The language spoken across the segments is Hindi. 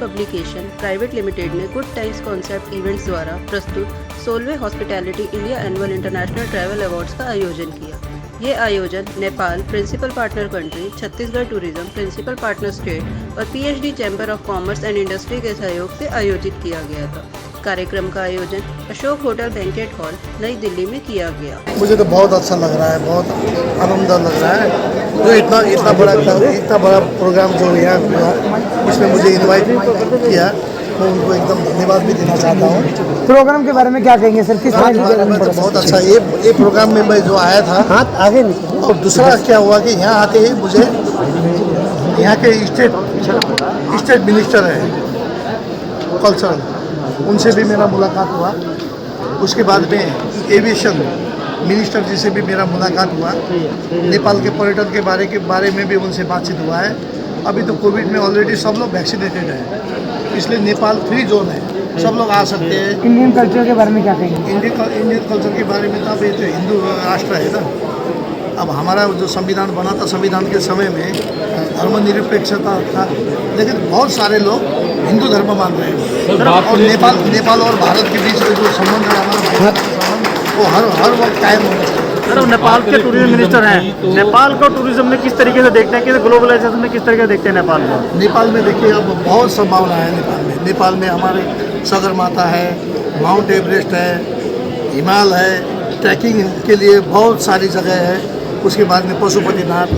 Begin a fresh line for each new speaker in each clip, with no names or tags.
पब्लिकेशन प्राइवेट लिमिटेड ने गुड टाइम्स कॉन्सेप्ट इवेंट्स द्वारा प्रस्तुत 16वें hospitality India annual international travel awards का आयोजन किया। ये आयोजन Nepal principal partner country, Chhattisgarh tourism principal partner state और PHD chamber of commerce and industry के सहयोग से आयोजित किया गया था। कार्यक्रम का आयोजन अशोक होटल बैंकेट हॉल नई दिल्ली में किया गया।
मुझे तो बहुत अच्छा लग रहा है, बहुत आनंद लग रहा है। जो इतना बड़ा प्रोग्राम जो यहाँ हुआ, इसमें मुझे इनवाइट किया, मैं उनको एकदम धन्यवाद भी देना चाहता हूँ।
प्रोग्राम के बारे में क्या कहेंगे सर? किस
तो बहुत अच्छा, ये प्रोग्राम में मैं जो आया था
हाथ आगे नहीं।
और दूसरा क्या हुआ कि यहाँ आते ही मुझे यहाँ के स्टेट मिनिस्टर है कल्चरल, उनसे भी मेरा मुलाकात हुआ। उसके बाद में एविएशन मिनिस्टर जी से भी मेरा मुलाकात हुआ। नेपाल के पर्यटन के बारे में भी उनसे बातचीत हुआ है। अभी तो कोविड में ऑलरेडी सब लोग वैक्सीनेटेड है, इसलिए नेपाल फ्री जोन है, सब लोग आ सकते हैं।
इंडियन कल्चर के बारे में क्या कहेंगे?
इंडियन कल्चर के बारे में तो अब ये तो हिंदू राष्ट्र है ना। अब हमारा जो संविधान बना था, संविधान के समय में धर्मनिरपेक्षता था, लेकिन बहुत सारे लोग हिंदू धर्म मान रहे हैं। और नेपाल और भारत के बीच में जो संबंध है हमारा, वो हर वक्त कायम होना चाहिए।
सर, नेपाल के टूरिज्म मिनिस्टर हैं, नेपाल को टूरिज्म में किस तरीके से देखते हैं, कि ग्लोबलाइजेशन में किस तरीके से देखते हैं नेपाल को?
नेपाल में देखिए अब बहुत संभावना है। नेपाल में हमारे सगरमाथा है, माउंट एवरेस्ट है, हिमालय है, ट्रैकिंग के लिए बहुत सारी जगह है। उसके बाद में पशुपतिनाथ,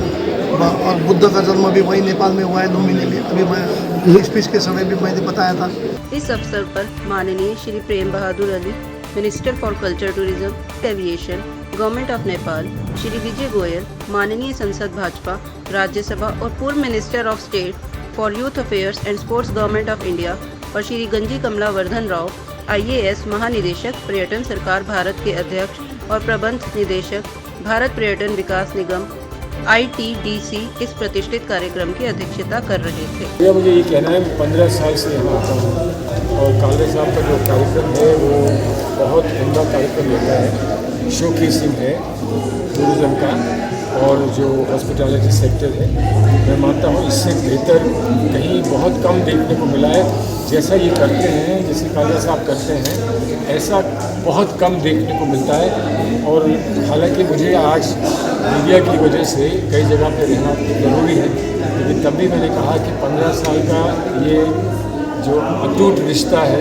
और बुद्ध का जन्म भी वही नेपाल में हुआ है 9 महीने में। अभी मैं स्पीच के समय भी मैंने बताया था।
इस अवसर पर माननीय Shri Prem Bahadur Ali, minister for culture tourism aviation government of Nepal, Shri Vijay Goyal, माननीय संसद भाजपा राज्यसभा और पूर्व minister of state for youth affairs and sports government of India और श्री गंजी कमला वर्धन राव, IAS महानिदेशक पर्यटन सरकार भारत के अध्यक्ष और प्रबंध निदेशक भारत पर्यटन विकास निगम ITDC इस प्रतिष्ठित कार्यक्रम की अध्यक्षता कर रहे थे।
मुझे ये कहना है, 15 साल से यहाँ आता हूँ और काले साहब का जो कार्यक्रम है वो बहुत उम्दा कार्यक्रम लेता है, शोकेसिंग है टूरिज़्म का, और जो हॉस्पिटैलिटी सेक्टर है, मैं मानता हूँ इससे बेहतर कहीं बहुत कम देखने को मिला है। जैसा ये करते हैं, जैसे काले साहब करते हैं, ऐसा बहुत कम देखने को मिलता है। और हालांकि मुझे आज मीडिया की वजह से कई जगह पर रहना ज़रूरी है, लेकिन तब भी मैंने कहा कि 15 साल का ये जो अटूट रिश्ता है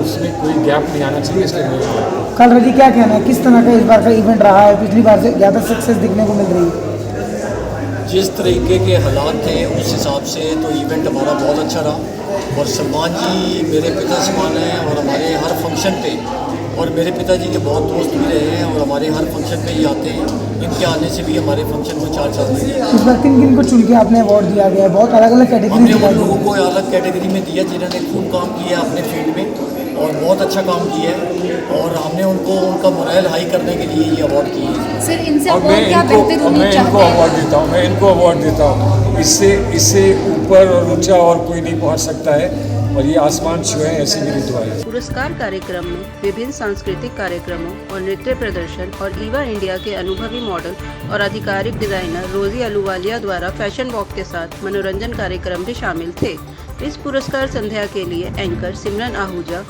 उसमें कोई गैप नहीं आना चाहिए, इसलिए मैंने कहा।
कल जी क्या कहना है, किस तरह का इस बार का इवेंट रहा है? पिछली बार से ज़्यादा सक्सेस दिखने को मिल रही है।
जिस तरीके के हालात थे उस हिसाब से तो इवेंट हमारा बहुत अच्छा रहा। और सलमान जी मेरे पिता समान हैं और हमारे हर फंक्शन पे, और मेरे पिताजी के बहुत दोस्त भी रहे हैं और हमारे हर फंक्शन पे ही आते हैं। इनके आने से भी हमारे फंक्शन को 4 साल लगे।
इस बार किन को चुन के आपने अवार्ड दिया गया है? बहुत अलग अलग कैटेगरी
हमने उन लोगों को अलग कैटेगरी में दिया जिन्होंने खूब काम किया अपने फील्ड में और बहुत अच्छा काम किया है, और हमने उनको उनका मोरल हाई करने के लिए ये अवार्ड किए हैं।
सर, इनसे
और मैं इनको अवार्ड देता हूँ, इससे ऊपर और ऊंचा और कोई नहीं पहुँच सकता है, और ये आसमान छुए, ऐसी मेरी दुआ है।
पुरस्कार कार्यक्रम में विभिन्न सांस्कृतिक कार्यक्रमों और नृत्य प्रदर्शन और ईवा इंडिया के अनुभवी मॉडल और आधिकारिक डिजाइनर रोजी अलूवालिया द्वारा फैशन वॉक के साथ मनोरंजन कार्यक्रम भी शामिल थे। इस पुरस्कार संध्या के लिए एंकर सिमरन आहूजा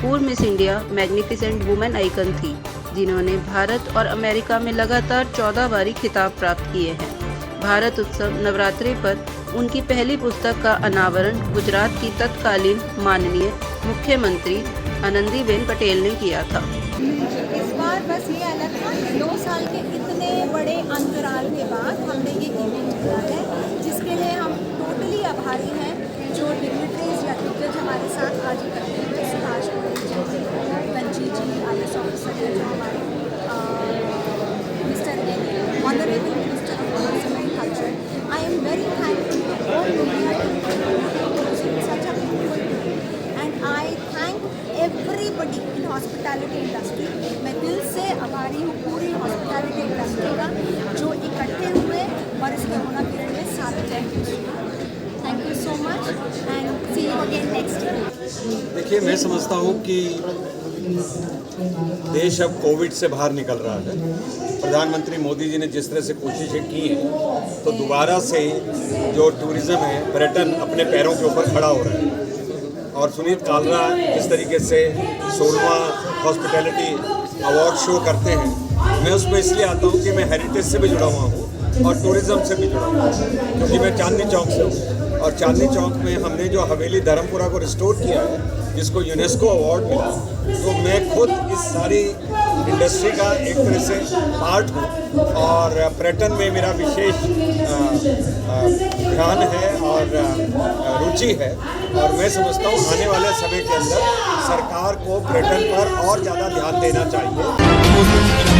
पूर्व miss India magnificent women icon थी, जिन्होंने भारत और अमेरिका में लगातार 14 बारी खिताब प्राप्त किए हैं। भारत उत्सव नवरात्रि पर उनकी पहली पुस्तक का अनावरण गुजरात की तत्कालीन माननीय मुख्यमंत्री आनंदीबेन पटेल ने किया था।
इस बार बस ये अलग था, 2 साल के इतने बड़े अंतराल के बाद हमने ये इवेंट किया है, जिसके लिए हम टोटली आभारी हैं। जो डिग्निटरीज या दिग्गज हमारे साथ आज इकट्ठे हुए, सुभाष जी, गंजी जी, IAS ऑफिसर हैं, जो हमारे मिनिस्टर हैं, honourable minister of tourism and culture. I am very thankful to all India such a beautiful day, and I thank everybody in hospitality industry. मैं दिल से आभारी हूँ पूरी hospitality industry का, जो इकट्ठे हुए और इस यमुना पीरियड में साथ रहे। Thank you so much and see you again next year.
देखिए, मैं समझता हूँ कि देश अब कोविड से बाहर निकल रहा है। प्रधानमंत्री मोदी जी ने जिस तरह से कोशिशें की हैं, तो दोबारा से जो टूरिज़्म है, पर्यटन अपने पैरों के ऊपर खड़ा हो रहा है। और सुनीत कालरा जिस तरीके से 16वां हॉस्पिटैलिटी अवार्ड शो करते हैं, मैं उसमें इसलिए आता हूँ कि मैं हेरिटेज से भी जुड़ा हुआ हूँ और टूरिज़्म से भी जुड़ा हुआ हूँ, क्योंकि मैं चांदनी चौक से हूँ और चांदनी चौक में हमने जो हवेली धर्मपुरा को रिस्टोर किया है, जिसको यूनेस्को अवार्ड मिला, तो मैं खुद इस सारी इंडस्ट्री का एक तरह से पार्ट हूँ और पर्यटन में मेरा विशेष ध्यान है और रुचि है और मैं समझता हूँ आने वाले समय के अंदर सरकार को पर्यटन पर और ज़्यादा ध्यान देना चाहिए।